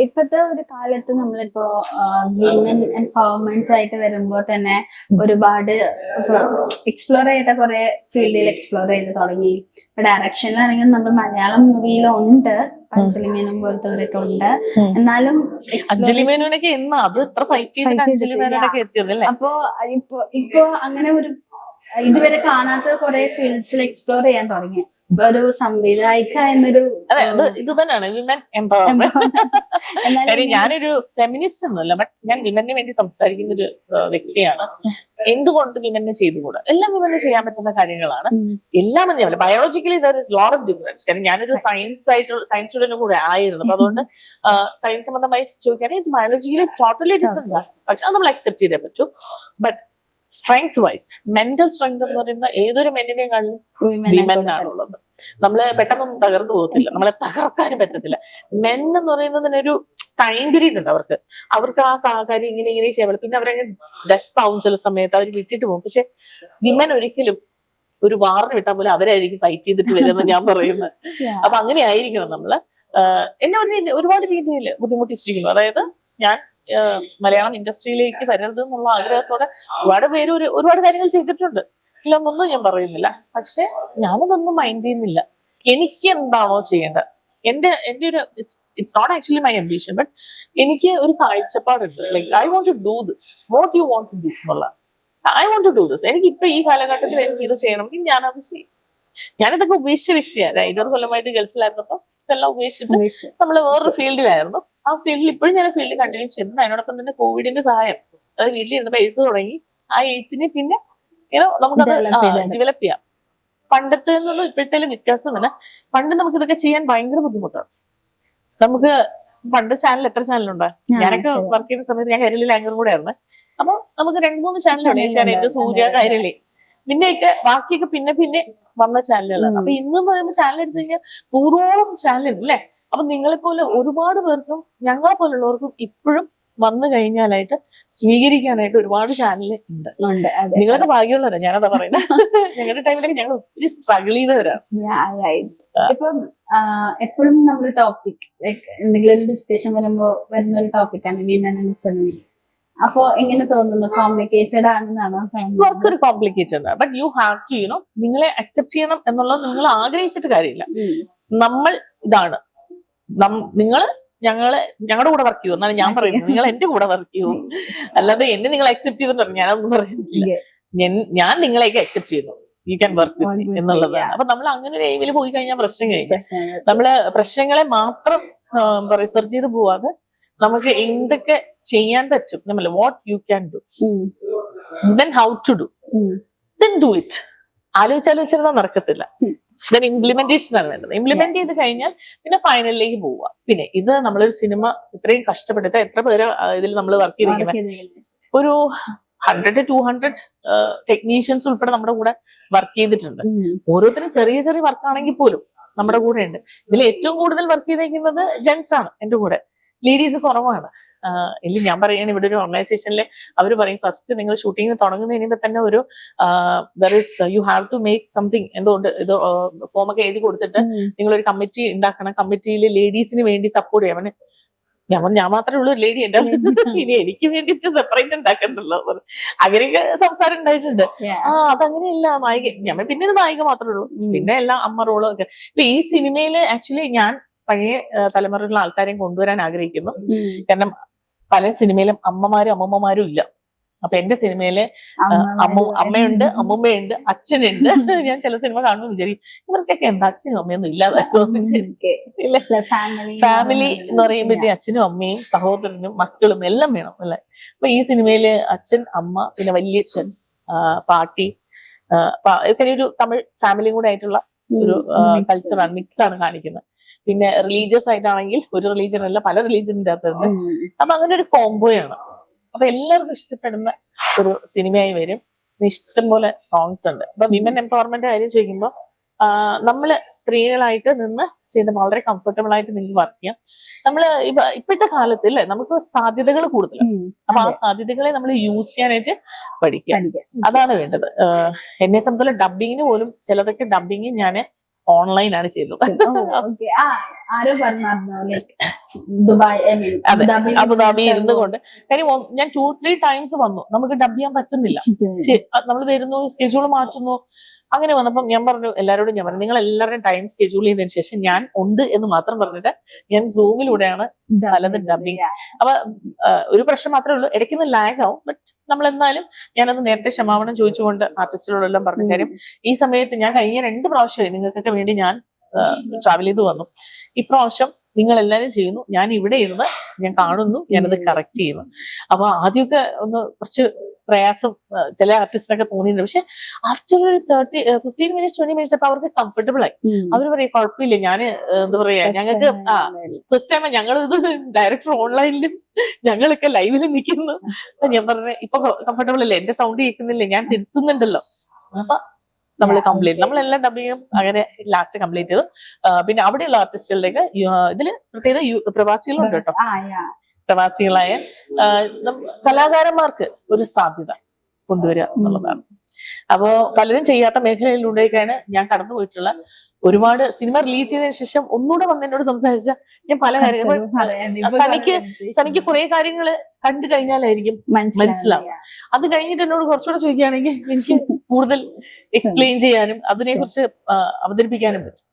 ഇപ്പത്തെ ഒരു കാലത്ത് നമ്മളിപ്പോ വിമൻ എംപവർമെന്റ് ആയിട്ട് വരുമ്പോ തന്നെ ഒരുപാട് എക്സ്പ്ലോർ ചെയ്ത കുറെ ഫീൽഡിൽ എക്സ്പ്ലോർ ചെയ്ത് തുടങ്ങി. ഇപ്പൊ ഡയറക്ഷനിലാണെങ്കിൽ നമ്മൾ മലയാളം മൂവിയിലുണ്ട്, അഞ്ജലി മേനോൻ പോലത്തവരൊക്കെ ഉണ്ട്. എന്നാലും അഞ്ജലി മേനോനൊക്കെ എന്നാ അത് ഇത്ര ഫൈറ്റ് ചെയ്തിട്ട് അഞ്ജലി മേനോനൊക്കെ എത്തിയതല്ലേ? അപ്പൊ ഇപ്പൊ അങ്ങനെ ഒരു ഇതുവരെ കാണാത്ത കുറെ ഫീൽഡ്സിൽ എക്സ്പ്ലോർ ചെയ്യാൻ തുടങ്ങി. ഒരു സംവിധായിക എന്നൊരു ഇത് തന്നെയാണ് വിമൻ എംപവർമെന്റ്. ഞാനൊരു ഫെമിനിസ്റ്റ് ഒന്നുമല്ല, ബട്ട് ഞാൻ വിമന് വേണ്ടി സംസാരിക്കുന്ന ഒരു വ്യക്തിയാണ്. എന്തുകൊണ്ട് വിമന് ചെയ്തുകൂടാ? എല്ലാം വിമന് ചെയ്യാൻ പറ്റുന്ന കാര്യങ്ങളാണ്. എല്ലാം ഞാൻ biologically there is lot of difference. കാരണം ഞാനൊരു സയൻസ് സ്റ്റുഡന്റ് കൂടെ ആയിരുന്നു. അപ്പൊ അതുകൊണ്ട് സയൻസ് സംബന്ധമായി ചോദിക്കുകയാണെങ്കിൽ ബയോളജിക്കലി ടോട്ടലി ഡിഫറൻസ് ആണ്. പക്ഷെ അത് നമ്മൾ അക്സെപ്റ്റ് ചെയ്തേ പറ്റൂ. But strength wise mental strength എന്ന് പറയുന്ന ഏതൊരു മെന്നിനെക്കാളും വിമനാണുള്ളത്. നമ്മള് പെട്ടെന്നൊന്നും തകർന്നു പോകത്തില്ല, നമ്മളെ തകർക്കാനും പറ്റത്തില്ല. മെൻ എന്ന് പറയുന്നതിനൊരു ടൈം പീരീഡ് ഉണ്ട് അവർക്ക് ആ കാര്യം ഇങ്ങനെ ചെയ്യാൻ പറ്റും. പിന്നെ അവരങ്ങനെ ഡെസ്പ് ആവും ചില സമയത്ത്, അവർ വിട്ടിട്ട് പോകും. പക്ഷെ വിമൻ ഒരിക്കലും ഒരു വാറിന് വിട്ടാൽ പോലും അവരായിരിക്കും ഫൈറ്റ് ചെയ്തിട്ട് വരുമെന്ന് ഞാൻ പറയുന്നത്. അപ്പൊ അങ്ങനെ ആയിരിക്കണം നമ്മള്. എന്നെ ഒരുപാട് രീതിയിൽ ബുദ്ധിമുട്ടിച്ചിരിക്കുന്നു. അതായത് ഞാൻ മലയാളം ഇൻഡസ്ട്രിയിലേക്ക് വരരുത് എന്നുള്ള ആഗ്രഹത്തോടെ ഒരുപാട് പേര് ഒരുപാട് കാര്യങ്ങൾ ചെയ്തിട്ടുണ്ട്. ഇല്ലെന്നൊന്നും ഞാൻ പറയുന്നില്ല. പക്ഷെ ഞാനതൊന്നും മൈൻഡ് ചെയ്യുന്നില്ല. എനിക്ക് എന്താണോ ചെയ്യേണ്ടത്, എന്റെ ഒരു it's not actually my ambition, but എനിക്ക് ഒരു കാഴ്ചപ്പാടുണ്ട്. Like I want to do this, what you want to do എന്നുള്ള I want to do this. എനിക്ക് ഇപ്പൊ ഈ കാലഘട്ടത്തിൽ എനിക്ക് ഇത് ചെയ്യണമെങ്കിൽ ഞാനത് ചെയ്യും. ഞാനിതൊക്കെ ഉപേക്ഷിച്ച വ്യക്തിയാണ്. 20 കൊല്ലമായിട്ട് ഗൾഫിലായിരുന്നപ്പോ ഇതെല്ലാം ഉപേക്ഷിച്ചിട്ട് നമ്മള് വേറൊരു ഫീൽഡിലായിരുന്നു. ആ ഫീൽഡിൽ ഇപ്പോഴും ഞാൻ ഫീൽഡ് കണ്ടിന്യൂ ചെയ്യുന്നു. അതിനോടൊപ്പം തന്നെ കോവിഡിന്റെ സഹായം, അത് വീട്ടിൽ ഇരുന്നപ്പോ എഴുത്ത് തുടങ്ങി. ആ എഴുത്തിന് പിന്നെ നമുക്കത് ഡെവലപ്പ് ചെയ്യാം. പണ്ടത്തെ നിന്നും ഇപ്പോഴത്തേലും വ്യത്യാസം തന്നെ. പണ്ട് നമുക്ക് ഇതൊക്കെ ചെയ്യാൻ ഭയങ്കര ബുദ്ധിമുട്ടാണ്. നമുക്ക് പണ്ട് എത്ര ചാനലുണ്ട്? ഞാനൊക്കെ വർക്ക് ചെയ്യുന്ന സമയത്ത് ഞാൻ കൈരളിയിൽ ആങ്കറും കൂടെ ആയിരുന്നു. അപ്പൊ നമുക്ക് 2-3 ചാനലുണ്ട്, ഏഷ്യാനെറ്റ്, സൂര്യ, കൈരളി. പിന്നെയൊക്കെ ബാക്കിയൊക്കെ പിന്നെ വന്ന ചാനലുകളാണ്. അപ്പൊ ഇന്നെന്ന് പറയുമ്പോൾ ചാനൽ എടുത്തു കഴിഞ്ഞാൽ 100ഓളം ചാനലുണ്ട് അല്ലേ? അപ്പൊ നിങ്ങളെപ്പോലെ ഒരുപാട് പേർക്കും ഞങ്ങളെ പോലുള്ളവർക്കും ഇപ്പോഴും വന്നു കഴിഞ്ഞാലായിട്ട് സ്വീകരിക്കാനായിട്ട് ഒരുപാട് ചാനല് ഉണ്ട്. നിങ്ങളൊക്കെ ഭാഗ്യമുള്ളവരാ, ഞാനതാ പറയുന്നത്. ഞങ്ങളുടെ ടൈമിലൊക്കെ ഞങ്ങൾ ഒത്തിരി സ്ട്രഗിൾ ചെയ്തവരാണ്. ഇപ്പം എപ്പോഴും നമ്മുടെ ടോപ്പിക് എന്തെങ്കിലും ഒരു ഡിസ്കഷൻ വരുന്ന ഒരു ടോപ്പിക്കാണ് വിമൻ ആൻഡ് സിനിമ. അപ്പൊ എങ്ങനെ തോന്നുന്നു? കോംപ്ലിക്കേറ്റഡ് ആണെന്നാണോ? വർക്ക് ഒരു കോംപ്ലിക്കേറ്റഡ് ആണ്. ബട്ട് യു ഹാവ് ടു നിങ്ങളെ അക്സെപ്റ്റ് ചെയ്യണം എന്നുള്ളത് നിങ്ങൾ ആഗ്രഹിച്ചിട്ട് കാര്യമില്ല. നമ്മൾ ഇതാണ്, ഞങ്ങളുടെ കൂടെ വർക്ക് ചെയ്യും എന്നാണ് ഞാൻ പറയുന്നത്. നിങ്ങൾ എന്റെ കൂടെ വർക്ക് ചെയ്യൂ, അല്ലാതെ എന്നെ നിങ്ങൾ അക്സെപ്റ്റ് ചെയ്തിട്ട് ഞാനൊന്നും പറയുന്നില്ല. ഞാൻ നിങ്ങളെയൊക്കെ അക്സെപ്റ്റ് ചെയ്യുന്നു, യു ക്യാൻ വർക്ക് വിത്ത് എന്നുള്ളതാണ്. അപ്പൊ നമ്മൾ അങ്ങനെ ഒരു എയിമിൽ പോയി കഴിഞ്ഞാൽ പ്രശ്നം കഴിഞ്ഞു. നമ്മള് പ്രശ്നങ്ങളെ മാത്രം റിസർച്ച് ചെയ്ത് പോവാതെ നമുക്ക് എന്തൊക്കെ ചെയ്യാൻ പറ്റും, നമ്മൾ what you can do, then how to do, then do it. ആലോചിച്ചാൽ നടക്കത്തില്ല. ദെൻ ഇംപ്ലിമെന്റേഷൻ ആണ് വേണ്ടത്. ഇംപ്ലിമെന്റ് ചെയ്ത് കഴിഞ്ഞാൽ പിന്നെ ഫൈനലിലേക്ക് പോവുക. പിന്നെ ഇത് നമ്മളൊരു സിനിമ ഇത്രയും കഷ്ടപ്പെട്ടിട്ട് എത്ര പേര് ഇതിൽ നമ്മൾ വർക്ക് ചെയ്തിരിക്കുന്നത്? ഒരു 100-200 ടെക്നീഷ്യൻസ് ഉൾപ്പെടെ നമ്മുടെ കൂടെ വർക്ക് ചെയ്തിട്ടുണ്ട്. ഓരോരുത്തരും ചെറിയ ചെറിയ വർക്കാണെങ്കിൽ പോലും നമ്മുടെ കൂടെ ഉണ്ട്. ഇതിൽ ഏറ്റവും കൂടുതൽ വർക്ക് ചെയ്തിരിക്കുന്നത് ജെന്റ്സ് ആണ്. എന്റെ കൂടെ ലേഡീസ് കുറവാണ്. ഇല്ല, ഞാൻ പറയുകയാണ്, ഇവിടെ ഒരു ഓർഗനൈസേഷനിൽ അവർ പറയും ഫസ്റ്റ് നിങ്ങൾ ഷൂട്ടിംഗ് തുടങ്ങുന്നതിന് തന്നെ ഒരു you have to make something. എന്തുകൊണ്ട് ഇത് ഫോമൊക്കെ എഴുതി കൊടുത്തിട്ട് നിങ്ങളൊരു കമ്മിറ്റി ഉണ്ടാക്കണം, കമ്മിറ്റിയിൽ ലേഡീസിന് വേണ്ടി സപ്പോർട്ട് ചെയ്യാൻ. ഞാൻ മാത്രമേ ഉള്ളൂ ഒരു ലേഡി, എന്റെ ഇനി എനിക്ക് വേണ്ടി സെപ്പറേറ്റ് ഉണ്ടാക്കണ്ടല്ലോ. അങ്ങനെയൊക്കെ സംസാരം ഉണ്ടായിട്ടുണ്ട്. അതങ്ങനെയല്ല, നായിക ഞാൻ പിന്നെ നായിക മാത്രമേ ഉള്ളൂ, പിന്നെ എല്ലാം അമ്മ റോളും ഒക്കെ. ഇപ്പൊ ഈ സിനിമയില് ആക്ച്വലി ഞാൻ പഴയ തലമുറയിലുള്ള ആൾക്കാരെയും കൊണ്ടുവരാൻ ആഗ്രഹിക്കുന്നു. കാരണം പല സിനിമയിലും അമ്മമാരും അമ്മമ്മമാരും ഇല്ല. അപ്പൊ എന്റെ സിനിമയില് അമ്മയുണ്ട്, അമ്മൂമ്മയുണ്ട്, അച്ഛനുണ്ട്. ഞാൻ ചില സിനിമ കാണുമ്പോൾ വിചാരിക്കും ഇവർക്കൊക്കെ എന്താ അച്ഛനും അമ്മയൊന്നും ഇല്ലാതായിരുന്നു. ഫാമിലി എന്ന് പറയുമ്പോഴത്തേ അച്ഛനും അമ്മയും സഹോദരനും മക്കളും എല്ലാം വേണം അല്ലെ? അപ്പൊ ഈ സിനിമയില് അച്ഛൻ, അമ്മ, പിന്നെ വല്യച്ഛൻ, പാട്ടി, ഒരു തമിഴ് ഫാമിലിയും കൂടെ ആയിട്ടുള്ള ഒരു കൾച്ചറാണ്, മിക്സ് ആണ് കാണിക്കുന്നത്. പിന്നെ റിലീജിയസ് ആയിട്ടാണെങ്കിൽ ഒരു റിലീജിയൻ അല്ല, പല റിലീജിയൻ്റെ അകത്തുണ്ട്. അപ്പൊ അങ്ങനെ ഒരു കോംബോയാണ്. അപ്പൊ എല്ലാവർക്കും ഇഷ്ടപ്പെടുന്ന ഒരു സിനിമയായി വരും. ഇഷ്ടംപോലെ സോങ്സ് ഉണ്ട്. അപ്പൊ വിമൻ എംപവർമെന്റ് കാര്യം ചെയ്യുമ്പോൾ നമ്മള് സ്ത്രീകളായിട്ട് നിന്ന് ചെയ്യുന്ന വളരെ കംഫർട്ടബിൾ ആയിട്ട് നിങ്ങൾക്ക് വർക്ക് ചെയ്യാം. നമ്മള് ഇപ്പോഴത്തെ കാലത്ത് അല്ലേ നമുക്ക് സാധ്യതകൾ കൂടുതലാണ്. അപ്പൊ ആ സാധ്യതകളെ നമ്മൾ യൂസ് ചെയ്യാനായിട്ട് പഠിക്കുക, അതാണ് വേണ്ടത്. എന്നെ സംബന്ധിച്ചുള്ള ഡബിങ്ങിന് പോലും ചിലതൊക്കെ ഡബിങ് ഞാൻ ഓൺലൈനാണ് ചെയ്തത്. ഓക്കെ. ആരോ പറഞ്ഞായിരുന്നു like Dubai, I mean Abu Dhabi ഇരുന്നു കൊണ്ട്. കാര്യം ഞാൻ 2-3 ടൈംസ് വന്നു, നമുക്ക് ഡബ് ചെയ്യാൻ പറ്റുന്നില്ല. നമ്മൾ വരുന്നു, സ്കെഡ്യൂൾ മാറ്റുന്നു. അങ്ങനെ വന്നപ്പം ഞാൻ പറഞ്ഞു എല്ലാവരോടും, ഞാൻ പറഞ്ഞു നിങ്ങൾ എല്ലാവരുടെയും ടൈം സ്കെഡ്യൂൾ ചെയ്തതിനു ശേഷം ഞാൻ ഉണ്ട് എന്ന് മാത്രം പറഞ്ഞിട്ട് ഞാൻ സൂമിലൂടെയാണ് പലതും ഡബിങ്. അപ്പൊ ഒരു പ്രശ്നം മാത്രമേ ഉള്ളൂ, ഇടയ്ക്കൊന്ന് ലാഗ് ആവും. ബട്ട് നമ്മൾ എന്നാലും ഞാനത് നേരത്തെ ക്ഷമാപണം ചോദിച്ചുകൊണ്ട് ആർട്ടിസ്റ്റുകളോടെല്ലാം പറഞ്ഞ കാര്യം, ഈ സമയത്ത് ഞാൻ കഴിഞ്ഞ 2 പ്രാവശ്യമായി നിങ്ങൾക്കൊക്കെ വേണ്ടി ഞാൻ ട്രാവൽ ചെയ്ത് വന്നു. ഇപ്രാവശ്യം നിങ്ങൾ എല്ലാവരും ചെയ്യുന്നു, ഞാൻ ഇവിടെ ഇരുന്ന് ഞാൻ കാണുന്നു, ഞാനത് കറക്റ്റ് ചെയ്യുന്നു. അപ്പൊ ആദ്യമൊക്കെ ഒന്ന് കുറച്ച് പ്രയാസം ചില ആർട്ടിസ്റ്റിനൊക്കെ തോന്നിയിട്ടുണ്ട്. പക്ഷെ ആഫ്റ്റർ ഒരു 15 മിനിറ്റ്സ് 20 മിനിറ്റ്സ് അപ്പൊ അവർക്ക് കംഫർട്ടബിൾ ആയി. അവര് പറയും കുഴപ്പമില്ല, ഞാൻ എന്താ പറയാ, ഞങ്ങൾക്ക് ഫസ്റ്റ് ടൈം ഞങ്ങൾ ഇത് ഡയറക്ടർ ഓൺലൈനിലും ഞങ്ങളൊക്കെ ലൈവിലും നിൽക്കുന്നു. ഞാൻ പറഞ്ഞ ഇപ്പൊ കംഫർട്ടബിൾ അല്ലേ, എന്റെ സൗണ്ട് കേൾക്കുന്നില്ലേ, ഞാൻ തിരുത്തുന്നുണ്ടല്ലോ. അപ്പൊ നമ്മൾ കംപ്ലീറ്റ് നമ്മളെല്ലാം ഡബിങ്ങും അങ്ങനെ ലാസ്റ്റ് കംപ്ലീറ്റ് ചെയ്തു. പിന്നെ അവിടെയുള്ള ആർട്ടിസ്റ്റുകളുടെയൊക്കെ ഇതില് പ്രത്യേക പ്രവാസികളുണ്ട് കേട്ടോ. പ്രവാസികളായ കലാകാരന്മാർക്ക് ഒരു സാധ്യത കൊണ്ടുവരിക എന്നുള്ളതാണ്. അപ്പോ പലരും ചെയ്യാത്ത മേഖലയിലൂടെയൊക്കെയാണ് ഞാൻ കടന്നു പോയിട്ടുള്ള. ഒരുപാട് സിനിമ റിലീസ് ചെയ്തതിനു ശേഷം ഒന്നുകൂടെ വന്ന് എന്നോട് സംസാരിച്ച ഞാൻ പല കാര്യങ്ങളും സനിക്ക് കുറെ കാര്യങ്ങൾ കണ്ടു കഴിഞ്ഞാലായിരിക്കും മനസ്സിലാവും. അത് കഴിഞ്ഞിട്ട് എന്നോട് കുറച്ചുകൂടെ ചോദിക്കുകയാണെങ്കിൽ എനിക്ക് കൂടുതൽ എക്സ്പ്ലെയിൻ ചെയ്യാനും അതിനെ കുറിച്ച് അവതരിപ്പിക്കാനും പറ്റും.